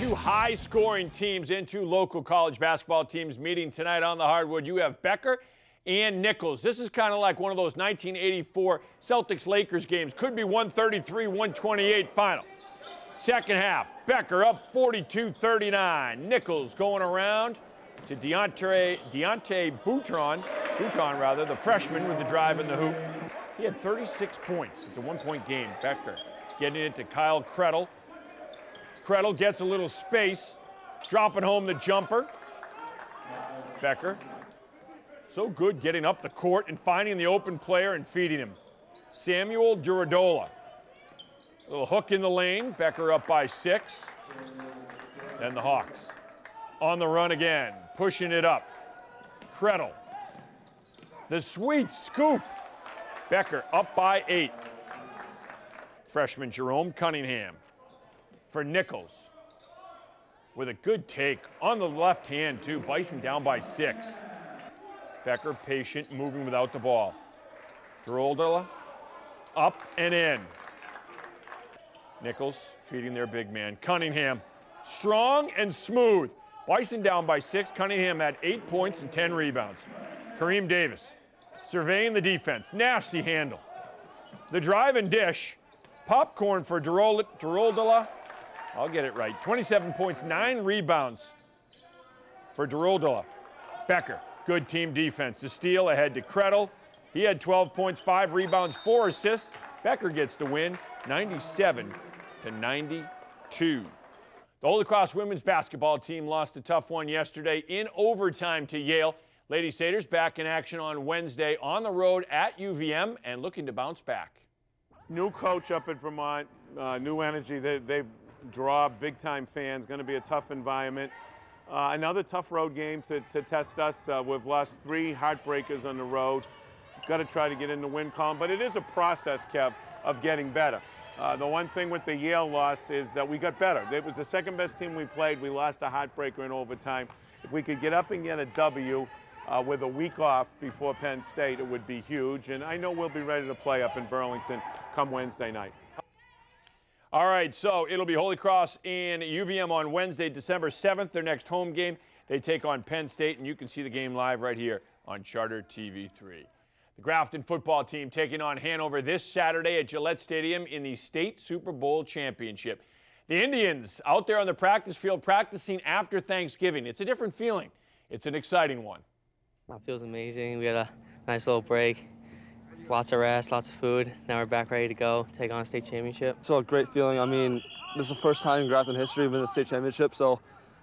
two high-scoring teams and two local college basketball teams meeting tonight on the hardwood. You have Becker and Nichols. This is kind of like one of those 1984 Celtics-Lakers games. Could be 133-128 final. Second half, Becker up 42-39. Nichols going around to Deontay Bouton, the freshman with the drive in the hoop. He had 36 points. It's a one-point game. Becker getting it to Kyle Krettel. Krettel gets a little space, dropping home the jumper. Becker, so good getting up the court and finding the open player and feeding him. Samuel Duradola. Little hook in the lane. Becker up by 6. Then the Hawks on the run again, pushing it up. Krettel. The sweet scoop. Becker up by 8. Freshman Jerome Cunningham for Nichols with a good take on the left hand too. Bison down by 6. Becker patient, moving without the ball. Duradola up and in. Nichols feeding their big man. Cunningham strong and smooth. Bison down by 6. Cunningham had 8 points and 10 rebounds. Kareem Davis surveying the defense. Nasty handle. The drive and dish. Popcorn for Duradola. I'll get it right. 27 points, 9 rebounds for Duradola. Becker, good team defense. The steal ahead to Krettel. He had 12 points, 5 rebounds, 4 assists. Becker gets the win, 97-92. The Holy Cross women's basketball team lost a tough one yesterday in overtime to Yale. Lady Satyrs back in action on Wednesday on the road at UVM and looking to bounce back. New coach up at Vermont, new energy. They draw big-time fans. Going to be a tough environment. Another tough road game to test us. We've lost 3 heartbreakers on the road. Got to try to get in the win column, but it is a process, Kev, of getting better. The one thing with the Yale loss is that we got better. It was the second best team we played. We lost a heartbreaker in overtime. If we could get up and get a W with a week off before Penn State, it would be huge. And I know we'll be ready to play up in Burlington come Wednesday night. All right, so it'll be Holy Cross and UVM on Wednesday, December 7th, their next home game. They take on Penn State, and you can see the game live right here on Charter TV3. The Grafton football team taking on Hanover this Saturday at Gillette Stadium in the State Super Bowl Championship. The Indians out there on the practice field practicing after Thanksgiving. It's a different feeling. It's an exciting one. It feels amazing. We had a nice little break. Lots of rest, lots of food. Now we're back ready to go, take on a state championship. It's a great feeling. I mean, this is the first time in Grafton history we've been in the state championship. So,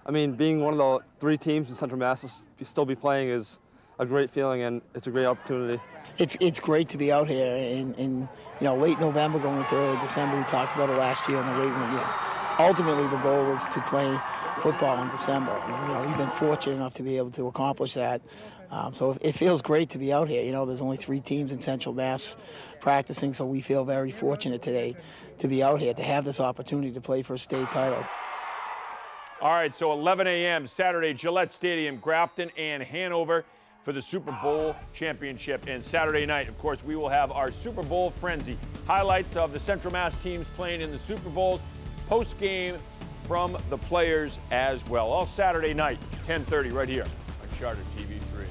I mean, being one of the 3 teams in Central Mass to still be playing is a great feeling, and it's a great opportunity. It's great to be out here in late November going into early December. We talked about it last year in the weight room. Ultimately, the goal is to play football in December. We've been fortunate enough to be able to accomplish that. So it feels great to be out here. There's only 3 teams in Central Mass practicing, so we feel very fortunate today to be out here, to have this opportunity to play for a state title. All right, so 11 a.m. Saturday, Gillette Stadium, Grafton and Hanover for the Super Bowl championship. And Saturday night, of course, we will have our Super Bowl frenzy. Highlights of the Central Mass teams playing in the Super Bowls, post-game from the players as well. All Saturday night, 10:30 right here on Charter TV3.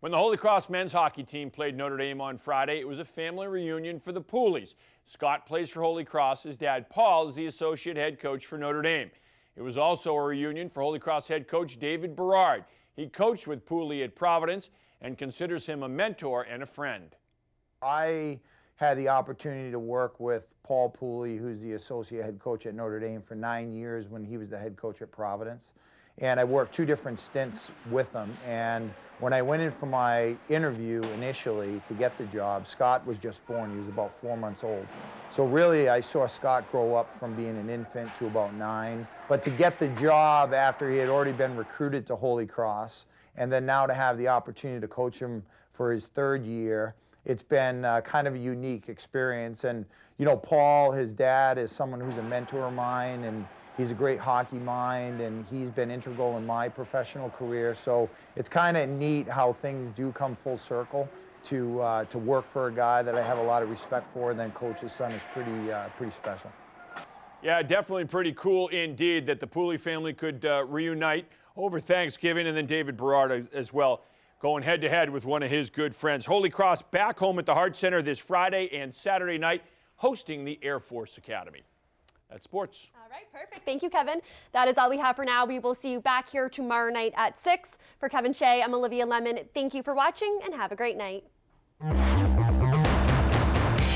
When the Holy Cross men's hockey team played Notre Dame on Friday, it was a family reunion for the Poolies. Scott plays for Holy Cross. His dad, Paul, is the associate head coach for Notre Dame. It was also a reunion for Holy Cross head coach David Berard. He coached with Pooley at Providence and considers him a mentor and a friend. I had the opportunity to work with Paul Pooley, who's the associate head coach at Notre Dame, for 9 years when he was the head coach at Providence. And I worked 2 different stints with him. And when I went in for my interview initially to get the job, Scott was just born. He was about 4 months old. So really, I saw Scott grow up from being an infant to about 9. But to get the job after he had already been recruited to Holy Cross, and then now to have the opportunity to coach him for his 3rd year, it's been kind of a unique experience. And, Paul, his dad, is someone who's a mentor of mine, and he's a great hockey mind, and he's been integral in my professional career. So it's kind of neat how things do come full circle to work for a guy that I have a lot of respect for, and then coach his son is pretty special. Yeah, definitely pretty cool indeed that the Pooley family could reunite over Thanksgiving, and then David Berard as well, going head-to-head with one of his good friends. Holy Cross back home at the Hart Center this Friday and Saturday night, hosting the Air Force Academy. That's sports. All right, perfect. Thank you, Kevin. That is all we have for now. We will see you back here tomorrow night at 6. For Kevin Shea, I'm Olivia Lemon. Thank you for watching, and have a great night.